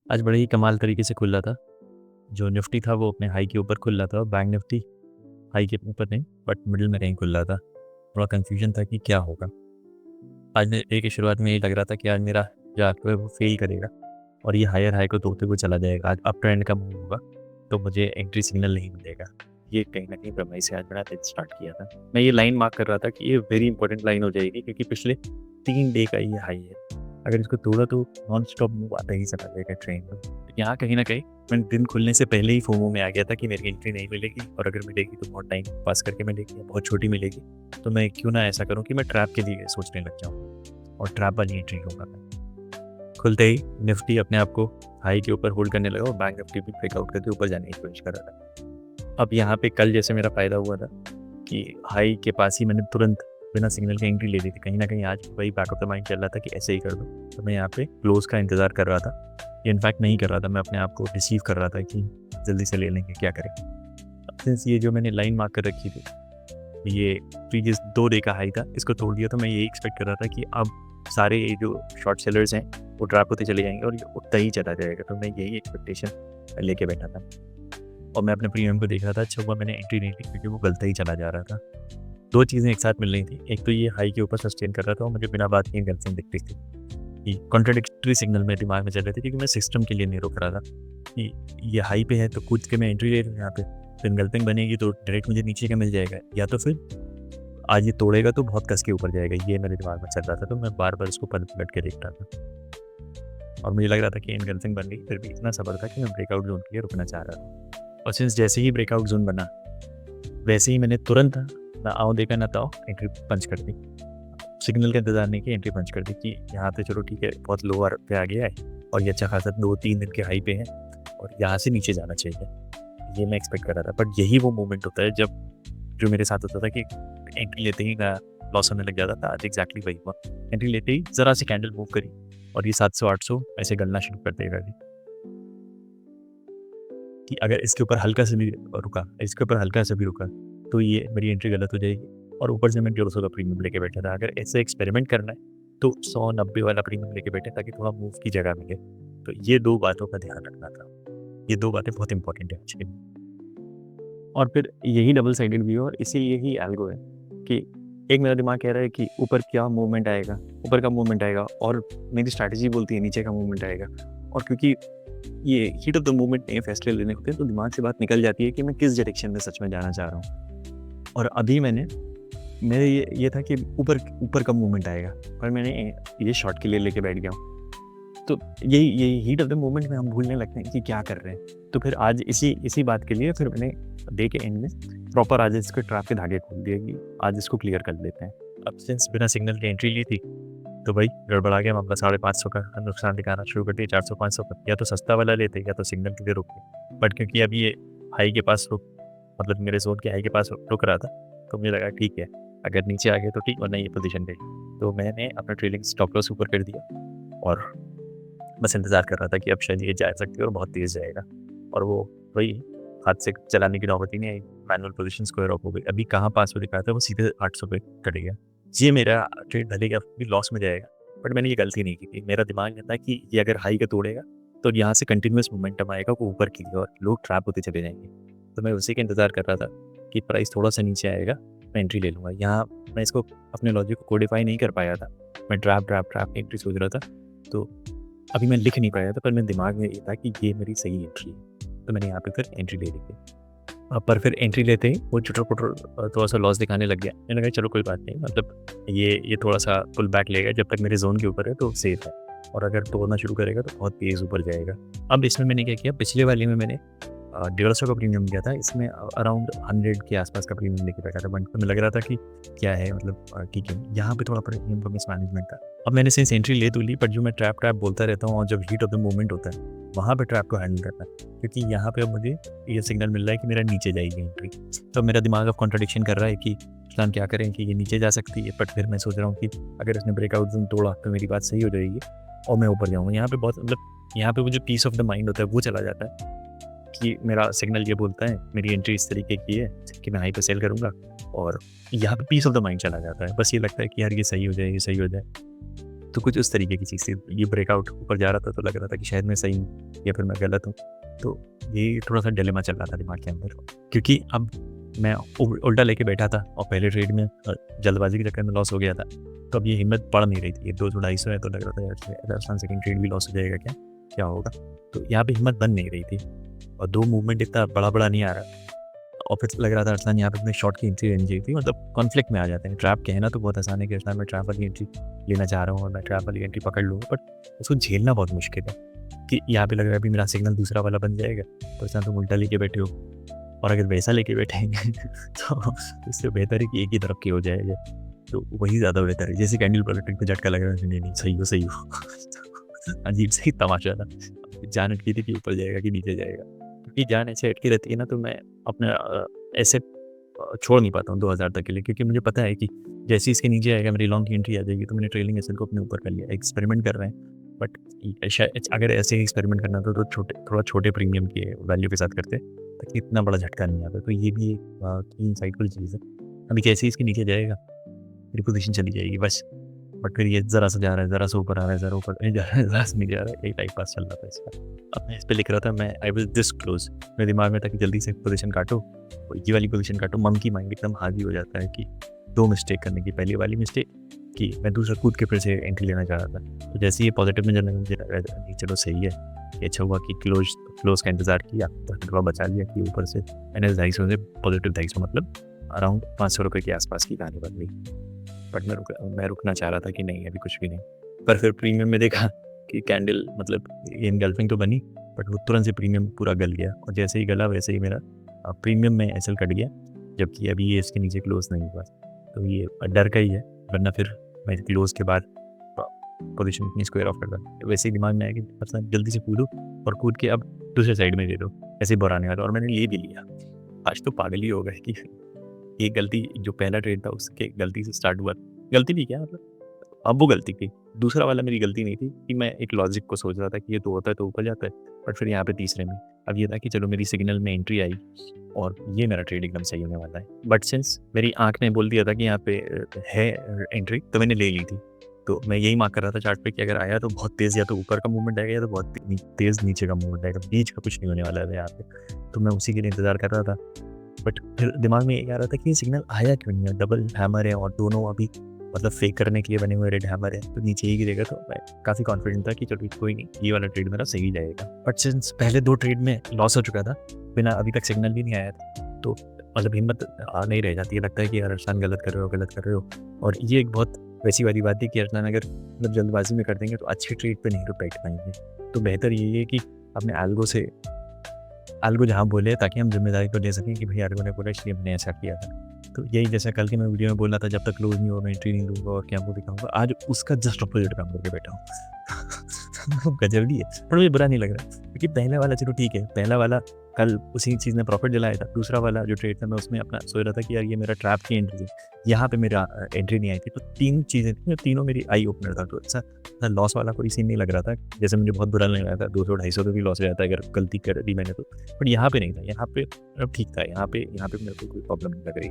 आज बड़े ही कमाल तरीके से खुल रहा था। जो निफ्टी था वो अपने हाई के ऊपर खुल रहा था और बैंक निफ्टी हाई के ऊपर नहीं बट मिडिल में कहीं खुल रहा था। थोड़ा कन्फ्यूजन था कि क्या होगा। आज डे की शुरुआत में ये लग रहा था कि आज मेरा जो आपको है वो फेल करेगा और ये हायर हाई को तोड़ते हुए चला जाएगा। आज अप ट्रेंड का मूव होगा तो मुझे एंट्री सिग्नल नहीं मिलेगा। ये कहीं ना कहीं प्रमाई से आज मैंने दिन स्टार्ट किया था। मैं ये लाइन मार्क कर रहा था कि ये वेरी इंपॉर्टेंट लाइन हो जाएगी क्योंकि पिछले 3 डे का ये हाई है। अगर इसको तोड़ा तो नॉन स्टॉप मूव आता ही चला जाएगा ट्रेंड में। तो यहाँ कहीं ना कहीं मैं दिन खुलने से पहले ही फोमो में आ गया था कि मेरी एंट्री नहीं मिलेगी और अगर मिलेगी तो बहुत टाइम पास करके मिलेगी या बहुत छोटी मिलेगी। तो मैं क्यों ना ऐसा करूँ कि मैं ट्रैप के लिए सोचने लग जाऊँ और ट्रैप वाली एंट्री लूँगा मैं। खुलते ही निफ्टी अपने आप को हाई के ऊपर होल्ड करने लगा और बैंक निफ्टी भी ब्रेकआउट करके ऊपर जाने की कोशिश कर रहा था। अब यहाँ पे कल जैसे मेरा फ़ायदा हुआ था कि हाई के पास ही मैंने तुरंत बिना सिग्नल के एंट्री ले ली थी। कहीं ना कहीं आज वही बैक ऑफ द माइंड चल रहा था कि ऐसे ही कर दो। तो मैं यहाँ पे क्लोज का इंतज़ार कर रहा था। इनफैक्ट नहीं कर रहा था, मैं अपने आप को रिसीव कर रहा था कि जल्दी से ले लेंगे, क्या करें। अब सिंस ये जो मैंने लाइन मार्क कर रखी थी ये प्रीवियस 2 डे का हाई था, इसको तोड़ दिया तो मैं यही एक्सपेक्ट कर रहा था कि अब सारे ये जो शॉर्ट सेलर्स हैं वो ट्रैप होते चले जाएंगे और ये उठता ही चला जाएगा। तो मैं यही एक्सपेक्टेशन लेके बैठा था और मैं अपने प्रीमियम को देख रहा था। अच्छा हुआ मैंने एंट्री नहीं ली क्योंकि वो गलता ही चला जा रहा था। 2 चीज़ें एक साथ मिल रही थी। एक तो ये हाई के ऊपर सस्टेन कर रहा था और मुझे बिना बात किए गलतियाँ दिख रही थी कि कॉन्ट्राडिक्टरी सिग्नल मेरे दिमाग में चल रहे थे क्योंकि मैं सिस्टम के लिए नहीं रोक रहा था कि ये हाई पे है तो कूद के मैं एंट्री ले लूँ यहाँ पे, फिर गलतियाँ बनेगी तो डायरेक्ट मुझे नीचे का मिल जाएगा, या तो फिर आज ये तोड़ेगा तो बहुत कस के ऊपर जाएगा। ये मेरे दिमाग में चल रहा था तो मैं बार बार उसको पलट पलट के देख रहा था और मुझे लग रहा था कि इनगल्सिंग बन गई। फिर भी इतना सब्र था कि मैं ब्रेकआउट जोन के लिए रुकना चाह रहा था और सिंस जैसे ही ब्रेकआउट जोन बना वैसे ही मैंने तुरंत ना आओ देखा ना ताओ एंट्री पंच कर दी। सिग्नल का इंतजार नहीं किया, एंट्री पंच कर दी कि यहाँ पे चलो ठीक है बहुत लोअर पे आ गया है और ये अच्छा खासा 2-3 दिन के हाई पे है और यहाँ से नीचे जाना चाहिए। ये मैं एक्सपेक्ट कर रहा था। बट यही वो मोमेंट होता है जब जो मेरे साथ होता था कि एंट्री लेते ही ना लॉस होने लग जाता था। आज एग्जैक्टली वही हुआ। एंट्री लेते ही ज़रा सी कैंडल मूव करी और ये 700-800 ऐसे गलना शुरू कर देगा कि अगर इसके ऊपर हल्का सा भी रुका, इसके ऊपर हल्का सा भी रुका तो ये मेरी एंट्री गलत हो जाएगी और ऊपर से मैं 150 का प्रीमियम लेके बैठा था। अगर ऐसे एक्सपेरिमेंट करना है तो 100-90 वाला प्रीमियम लेके बैठे ताकि थोड़ा मूव की जगह मिले। तो ये 2 बातों का ध्यान रखना था। ये 2 बातें बहुत इंपॉर्टेंट है एक्चुअली। और फिर यही डबल साइडेड व्यू और इसीलिए ही एल्गो है कि एक मेरा दिमाग कह रहा है कि ऊपर क्या मूवमेंट आएगा, ऊपर का मूवमेंट आएगा और मेरी स्ट्रैटेजी बोलती है नीचे का मूवमेंट आएगा। और क्योंकि ये हीट ऑफ द मूवमेंट नए फैसले लेने होते हैं तो दिमाग से बात निकल जाती है कि मैं किस डायरेक्शन में सच में जाना चाह रहा हूँ। और अभी मेरे ये था कि ऊपर ऊपर का मूवमेंट आएगा पर मैंने ये शॉर्ट के लिए लेके बैठ गया हूँ। तो यही हीट ऑफ द मोमेंट में हम भूलने लगते हैं कि क्या कर रहे हैं। तो फिर आज इसी बात के लिए फिर मैंने डे के एंड में प्रॉपर आज इसके ट्रैप के धागे खोल दिए कि आज इसको क्लियर कर देते हैं। अब सिंस बिना सिग्नल की एंट्री ली थी तो भाई गड़बड़ा गया मामला। 550 का नुकसान दिखाना शुरू कर दिया। 400-500 का या तो सस्ता वाला लेते या तो सिग्नल के लिए रुकते। बट क्योंकि अभी ये हाई के पास मतलब मेरे जोन के हाई के पास रुक रहा था तो मुझे लगा ठीक है, अगर नीचे आ गए तो ठीक वरना ये पोजीशन पे। तो मैंने अपना ट्रेडिंग स्टॉप लॉस ऊपर कर दिया और बस इंतज़ार कर रहा था कि अब शायद ये जा सकती है और बहुत तेज़ जाएगा। और वो वही हाथ से चलाने की नौबत ही नहीं आई। मैनुअल पोजीशन स्क्वायर ऑफ हो गई। अभी कहाँ पास हो दिखाया था वो सीधे 800 पे कट गया। ये मेरा ट्रेड ढलेगा भी लॉस में जाएगा। बट मैंने ये गलती नहीं की थी। मेरा दिमाग में था कि ये अगर हाई का तोड़ेगा तो यहाँ से कंटिन्यूस मोमेंटम आएगा वो ऊपर की और लोग ट्रैप होते चले जाएंगे। तो मैं उसी का इंतज़ार कर रहा था कि प्राइस थोड़ा सा नीचे आएगा मैं एंट्री ले लूँगा। यहाँ मैं इसको अपने लॉजिक को कोडिफाई नहीं कर पाया था। मैं ट्रैप एंट्री सोच रहा था तो अभी मैं लिख नहीं पाया था पर मेरे दिमाग में ये था कि ये मेरी सही एंट्री है। तो मैंने यहाँ पे फिर एंट्री ले ली थी। पर फिर एंट्री लेते ही वो चुटर-पुटर थोड़ा सा लॉस दिखाने लग गया। मैंने कहा चलो कोई बात नहीं, मतलब ये थोड़ा सा पुल बैक लेगा। जब तक मेरे जोन के ऊपर है तो सेफ है और अगर तोड़ना शुरू करेगा तो बहुत तेज़ ऊपर जाएगा। अब इसमें मैंने क्या किया, पिछले वाले में मैंने 150 का प्रीमियम लिया था। इसमें अराउंड 100 के आसपास का प्रीमियम लेके बैठा था। बट मुझे लग रहा था कि क्या है, मतलब ठीक है। यहाँ पे थोड़ा प्रीमियम का मिसमैनेजमेंट था। अब मैंने सिंस एंट्री ले तो ली बट जो मैं ट्रैप बोलता रहता हूँ और जब हीट ऑफ द मोमेंट होता है वहाँ पे ट्रैप को हैंडल करना है क्योंकि यहाँ पे अब मुझे ये सिग्नल मिल रहा है कि मेरा नीचे जाएगी एंट्री। तो मेरा दिमाग अब कॉन्ट्रडिक्शन कर रहा है कि फिलहाल क्या करें कि ये नीचे जा सकती है। बट फिर मैं सोच रहा हूँ कि अगर इसने ब्रेकआउट जोन तोड़ा तो मेरी बात सही हो जाएगी और मैं ऊपर जाऊँगा। यहाँ पे बहुत मतलब यहाँ पे वो जो पीस ऑफ द माइंड होता है वो चला जाता है कि मेरा सिग्नल ये बोलता है मेरी एंट्री इस तरीके की है कि मैं हाई पे सेल करूँगा और यहाँ पे पीस ऑफ द माइंड चला जाता है। बस ये लगता है कि यार ये सही हो जाए, ये सही हो जाए। तो कुछ उस तरीके की चीज़ थी। ये ब्रेकआउट ऊपर जा रहा था तो लग रहा था कि शायद मैं सही हूँ या फिर मैं गलत हूँ। तो ये थोड़ा-सा डिलेमा चल रहा था दिमाग के अंदर, क्योंकि अब मैं उल्टा लेके बैठा था और पहले ट्रेड में जल्दबाज़ी के चक्कर में लॉस हो गया था। तो अब ये हिम्मत पड़ नहीं रही थी। ये 200-250 है तो लग रहा था यार सेकंड ट्रेड भी लॉस हो जाएगा क्या? क्या होगा? तो यहाँ पे हिम्मत बन नहीं रही थी और 2 मूवमेंट इतना बड़ा-बड़ा नहीं आ रहा और फिर लग रहा था अरसलान यहाँ पे अपने शॉर्ट की एंट्री लेनी चाहिए थी। मतलब कॉन्फ्लिक्ट में आ जाते हैं। ट्रैप कहना तो बहुत आसान है कि अरसलान मैं ट्रैप वाली एंट्री लेना चाह रहा हूँ और मैं ट्रैप वाली एंट्री पकड़ लूँगा, बट उसको झेलना बहुत मुश्किल है कि यहाँ पे लग रहा है अभी मेरा सिग्नल दूसरा वाला बन जाएगा, तो अरसलान तुम उल्टा लेके बैठे हो और अगर वैसा लेके बैठेंगे तो इससे बेहतर है कि एक ही तरफ की हो जाएगा, तो वही ज़्यादा बेहतर है। जैसे कैंडल पॉलिटिक्स पे झटका लग रहा है, नहीं सही हो अजीब सा ही तमाशा था। जान अटकी थी कि ऊपर जाएगा कि नीचे जाएगा, क्योंकि जान ऐसे अटकी रहती है ना तो मैं अपना ऐसे छोड़ नहीं पाता हूँ 2000 तक के लिए, क्योंकि मुझे पता है कि जैसे ही इसके नीचे आएगा मेरी लॉन्ग की एंट्री आ जाएगी, तो मैंने ट्रेलिंग एसएल को अपने ऊपर कर लिया। एक्सपेरिमेंट कर रहे हैं, बट शायद अगर ऐसे ही एक्सपेरिमेंट करना था तो थोड़ा छोटे प्रीमियम के वैल्यू के साथ करते ताकि इतना बड़ा झटका नहीं आता। तो ये भी एक इनसाइटफुल चीज़ है। अभी जैसे ही इसके नीचे जाएगा मेरी पोजीशन चली जाएगी बस, बट फिर ये ज़रा सा जा रहा है, ज़रा सा ऊपर आ रहा है, ज़रा ऊपर नहीं जा रहा है, ज़रा सा नहीं जा रहा है, यही टाइम पास चल रहा था इसका। अब मैं इस पे लिख रहा था, मैं आई वाज़ दिस क्लोज़, मेरे दिमाग में था कि जल्दी से पोज़ीशन काटो और ये वाली पोज़ीशन काटो। मंकी माइंड एकदम हावी हो जाता है कि 2 मिस्टेक करने की। पहली वाली मिस्टेक कि मैं दूसरा कूद के फिर से एंट्री लेना चाह रहा था, तो जैसे ही पॉजिटिव में जाने मुझे लगा नहीं चलो सही है, ये अच्छा हुआ कि क्लोज़ का इंतज़ार किया तो थोड़ा बचा लिया कि ऊपर से मैंने 250 से पॉजिटिव 250 मतलब अराउंड 500 रुपये के आसपास की कहानी बन गई। बट मैं रुकना चाह रहा था कि नहीं अभी कुछ भी नहीं, पर फिर प्रीमियम में देखा कि कैंडल मतलब ये इनगल्फिंग तो बनी, बट वो तुरंत से प्रीमियम पूरा गल गया और जैसे ही गला वैसे ही मेरा प्रीमियम में एसएल कट गया, जबकि अभी ये इसके नीचे क्लोज नहीं हुआ। तो ये डर का ही है, वरना फिर मैं क्लोज के बाद पोजीशन अपनी स्क्वायर ऑफ कर था। वैसे ही दिमाग में आया कि बस जल्दी से कूदो और कूद के अब दूसरे साइड में दे दो, ऐसे बुराने वाला, और मैंने ये भी लिया। आज तो पागल ही हो गए कि एक गलती जो पहला ट्रेड था उसके गलती से स्टार्ट हुआ, गलती भी क्या मतलब अब वो गलती थी, दूसरा वाला मेरी गलती नहीं थी कि मैं एक लॉजिक को सोच रहा था कि ये तो होता है तो ऊपर जाता है, बट फिर यहाँ पे तीसरे में अब ये था कि चलो मेरी सिग्नल में एंट्री आई और ये मेरा ट्रेड एकदम सही होने वाला है। बट सिंस मेरी आंख ने बोल दिया था कि यहाँ पे है एंट्री, तो मैंने ले ली थी। तो मैं यही मार्क कर रहा था चार्ट पे कि अगर आया तो बहुत तेज़ या तो ऊपर का मूवमेंट आएगा या तो बहुत तेज़ नीचे का मूवमेंट आएगा, बीच का कुछ नहीं होने वाला है यहाँ पे। तो मैं उसी के लिए इंतज़ार कर रहा था, बट फिर दिमाग में ये आ रहा था कि ये सिग्नल आया क्यों नहीं है, डबल हैमर है और दोनों अभी मतलब फेक करने के लिए बने हुए रेड हैमर है, तो नीचे ही गिरेगा। तो मैं काफ़ी कॉन्फिडेंट था कि चलो कोई नहीं, ये वाला ट्रेड मेरा सही जाएगा। बट सिंस पहले 2 ट्रेड में लॉस हो चुका था, बिना अभी तक सिग्नल भी नहीं आया था, तो मतलब हिम्मत आ नहीं रह जाती है, लगता है कि यार अरसलान गलत कर रहे हो। और ये एक बहुत वैसी वाली बात है कि अरसलान अगर मतलब जल्दबाजी में कर देंगे तो अच्छे ट्रेड पे नहीं रुक बैठ पाएंगे। तो बेहतर ये है कि अपने एल्गो जहाँ बोले ताकि हम जिम्मेदारी को ले सकें कि भाई एल्गो ने बोला इसलिए मैंने ऐसा किया था। तो यही जैसा कल के मैं वीडियो में बोला था, जब तक क्लोज नहीं होगा मैं एंट्री नहीं लूँगा और क्या वो दिखाऊंगा, आज उसका जस्ट अपोजिट काम करके बैठा हूँ। गजब ही है, पर मुझे बुरा नहीं लग रहा क्योंकि पहला वाला चलो ठीक है, पहला वाला कल उसी चीज़ ने प्रॉफिट दिलाया था। दूसरा वाला जो ट्रेड था मैं उसमें अपना सोच रहा था कि यार ये मेरा ट्रैप की एंट्री थी, यहाँ पे मेरा एंट्री नहीं आई थी। तो 3 चीज़ें थी, तीनों मेरी आई ओपनर था। तो ऐसा लॉस वाला कोई सीन नहीं लग रहा था, जैसे मुझे बहुत बुरा नहीं लग रहा था 200-250 का भी लॉस हो जाता है अगर गलती कर दी मैंने तो। बट यहाँ पे नहीं था, यहाँ पे ठीक था, यहाँ पे मेरे को कोई प्रॉब्लम नहीं लग रही।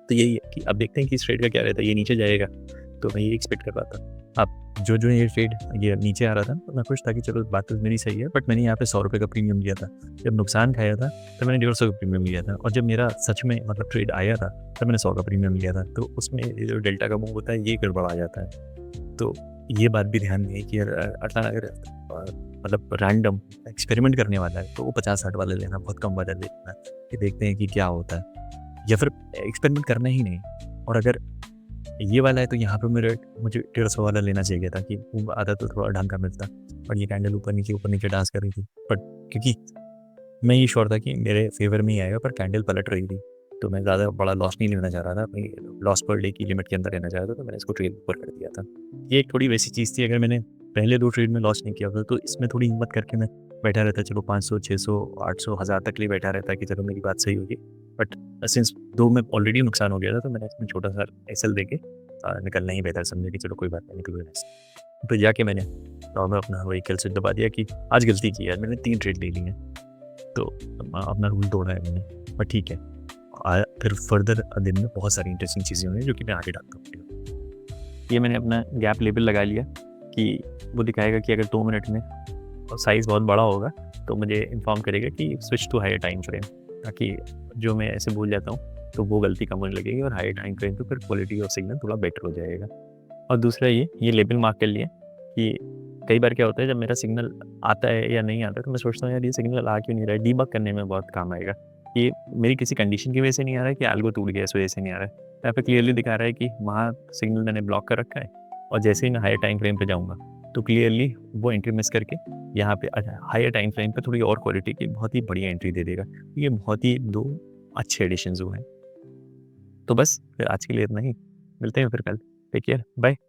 तो यही है कि अब देखते हैं कि इस ट्रेड का क्या रहता है, ये नीचे जाएगा तो मैं ये एक्सपेक्ट कर रहा था। अब जो ये ट्रेड ये नीचे आ रहा था तो मैं खुश था कि चलो बात तो मेरी सही है, बट मैंने यहाँ पे 100 रुपये का प्रीमियम लिया था। जब नुकसान खाया था तो मैंने 150 का प्रीमियम लिया था, और जब मेरा सच में मतलब ट्रेड आया था तब मैंने 100 का प्रीमियम लिया था। तो उसमें जो डेल्टा का मूव होता है ये गड़बड़ा जाता है। तो ये बात भी ध्यान में है कि अरसलान अगर मतलब रैंडम एक्सपेरिमेंट करने वाला है तो वो 50-60 वाला लेना, बहुत कम वाला लेना, कि देखते हैं कि क्या होता है, या फिर एक्सपेरिमेंट करना ही नहीं। और अगर ये वाला है तो यहाँ पे मुझे 150 वाला लेना चाहिए था कि वो आता तो थोड़ा ढंग का मिलता, पर ये कैंडल ऊपर नीचे डांस कर रही थी। बट क्योंकि मैं ये श्योर था कि मेरे फेवर में ही आएगा, पर कैंडल पलट रही थी तो मैं ज़्यादा बड़ा लॉस नहीं लेना चाह रहा था, अपनी लॉस पर डे की लिमिट के अंदर रहना चाह रहा था, तो मैंने इसको ट्रेड ऊपर कर दिया था। ये एक थोड़ी वैसी चीज़ थी, अगर मैंने पहले 2 ट्रेड में लॉस नहीं किया होता तो इसमें थोड़ी हिम्मत करके मैं बैठा रहता, चलो 500, 600, 800, 1000 तक लिए बैठा रहता कि चलो मेरी बात सही होगी। बट सिंस 2 में ऑलरेडी नुकसान हो गया था तो मैंने इसमें छोटा सा एसएल दे के निकलना ही बेहतर समझा कि चलो कोई बात नहीं, निकल गया। तो जाके मैंने नॉर्मल अपना वही कल से दबा दिया कि आज गलती की है, मैंने 3 ट्रेड ले ली हैं, तो अपना रूल तोड़ा है मैंने, बट ठीक है। फिर फर्दर दिन में बहुत सारी इंटरेस्टिंग चीज़ें हुई जो कि मैं आगे डालता हूँ। ये मैंने अपना गैप लेबल लगा लिया कि वो दिखाएगा कि अगर 2 मिनट में और साइज़ बहुत बड़ा होगा तो मुझे इन्फॉर्म करेगा कि switch to higher time frame, ताकि जो मैं ऐसे भूल जाता हूँ तो वो गलती कम होने लगेगी और हायर टाइम फ्रेम पे फिर क्वालिटी ऑफ सिग्नल थोड़ा बेटर हो जाएगा। और दूसरा ये लेबल मार्क कर लिया कि कई बार क्या होता है जब मेरा सिग्नल आता है या नहीं आता है तो मैं सोचता हूँ यार ये सिग्नल आ क्यों नहीं रहा है, डीबग करने में बहुत काम आएगा। ये मेरी किसी कंडीशन की वजह से नहीं आ रहा है कि एल्गो टूट गया इस वजह से नहीं आ रहा है। यहाँ पे क्लियरली दिखा रहा है कि वहाँ सिग्नल मैंने ब्लॉक कर रखा है और जैसे ही मैं हायर टाइम फ्रेम पे जाऊँगा तो क्लियरली वो एंट्री मिस करके यहाँ पे हायर टाइम फ्रेम पे थोड़ी और क्वालिटी की बहुत ही बढ़िया एंट्री दे देगा। ये बहुत ही 2 अच्छे एडिशंस हुए हैं। तो बस फिर आज के लिए इतना ही। मिलते हैं फिर कल। Take care, bye.